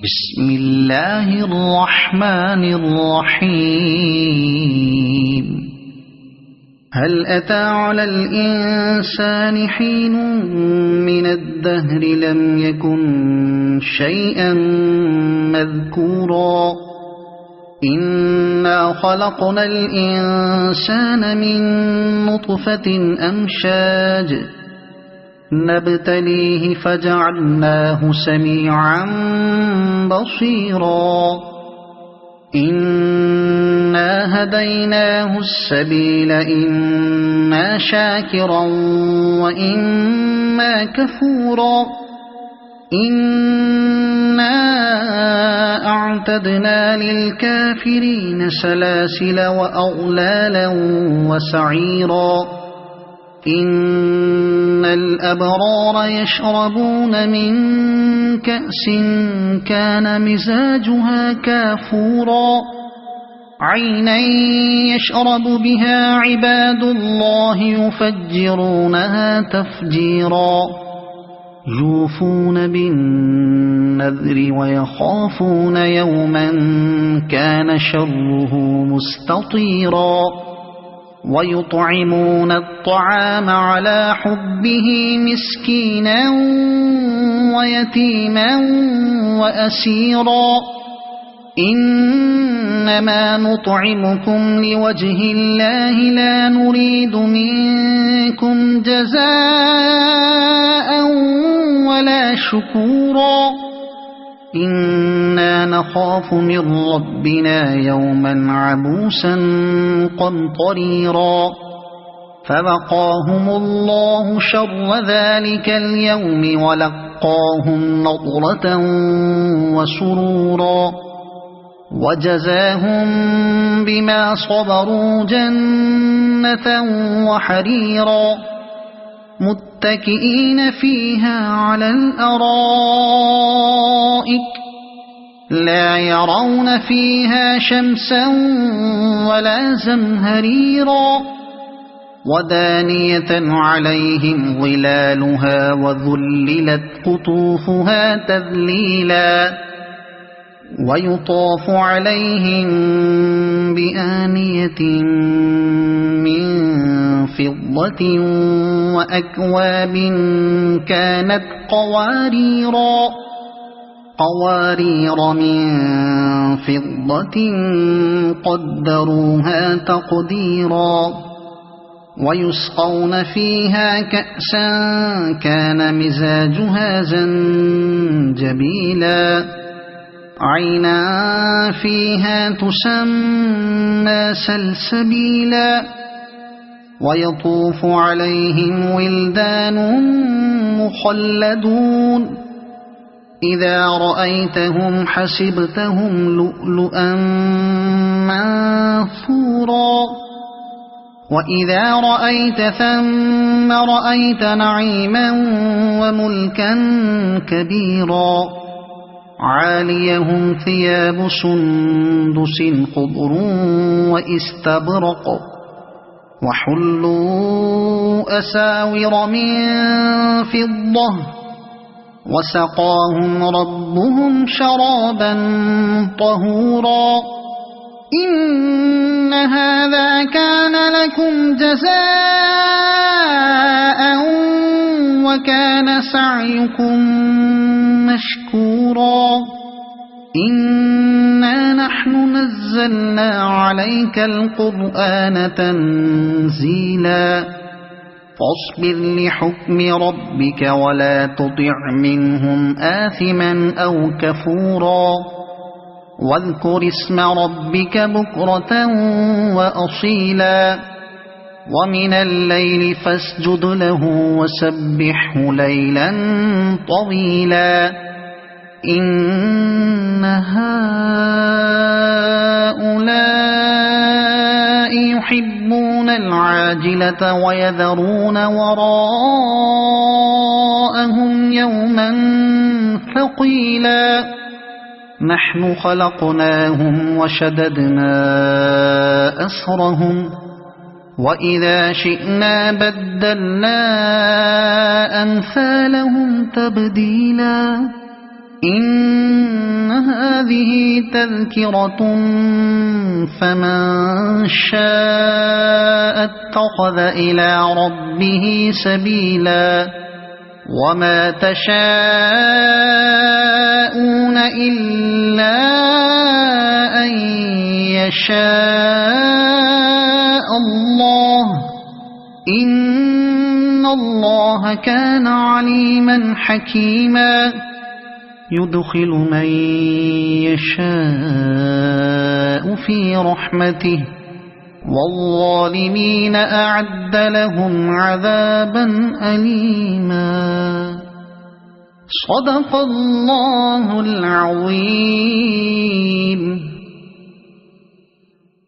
بسم الله الرحمن الرحيم. هل أتى على الإنسان حين من الدهر لم يكن شيئا مذكورا إنا خلقنا الإنسان من نطفة أمشاج نبتليه فجعلناه سميعا بصيرا إنا هديناه السبيل إما شاكرا وإما كفورا إنا أعتدنا للكافرين سلاسل وأغلالا وسعيرا إن الأبرار يشربون من كأس كان مزاجها كافورا عينا يشرب بها عباد الله يفجرونها تفجيرا يوفون بالنذر ويخافون يوما كان شره مستطيرا ويطعمون الطعام على حبه مسكينا ويتيما وأسيرا إنما نطعمكم لوجه الله لا نريد منكم جزاء ولا شكورا إنا نخاف من ربنا يوما عبوسا قمطريرا فوقاهم الله شر ذلك اليوم ولقاهم نضرة وسرورا وجزاهم بما صبروا جنة وحريرا متكئين فيها على الأرائك لا يرون فيها شمسا ولا زمهريرا ودانية عليهم ظلالها وذللت قطوفها تذليلا ويطاف عليهم بآنية من فضة وأكواب كانت قوارير من فضة قدروها تقديرا ويسقون فيها كأسا كان مزاجها زنجبيلا عينا فيها تسمى سلسبيلا ويطوف عليهم ولدان مخلدون إذا رأيتهم حسبتهم لؤلؤا منثورا وإذا رأيت ثم رأيت نعيما وملكا كبيرا عاليهم ثياب سندس خضر واستبرق وحلوا أساور من فضة وسقاهم ربهم شرابا طهورا إن هذا كان لكم جزاء وكان سعيكم مشكورا إنا نحن نزلنا عليك القرآن تنزيلا فاصبر لحكم ربك ولا تطع منهم آثما أو كفورا واذكر اسم ربك بكرة وأصيلا ومن الليل فاسجد له وسبحه ليلا طويلا إن هؤلاء يحبون العاجلة ويذرون وراءهم يوما ثقيلا نحن خلقناهم وشددنا أسرهم وإذا شئنا بدلنا أمثالهم تبديلا إن هذه تذكرة فمن شاء اتخذ إلى ربه سبيلا وما تشاءون إلا أن يشاء الله إن الله كان عليما حكيما يدخل من يشاء في رحمته والظالمين أعد لهم عذابا أليما صدق الله العظيم.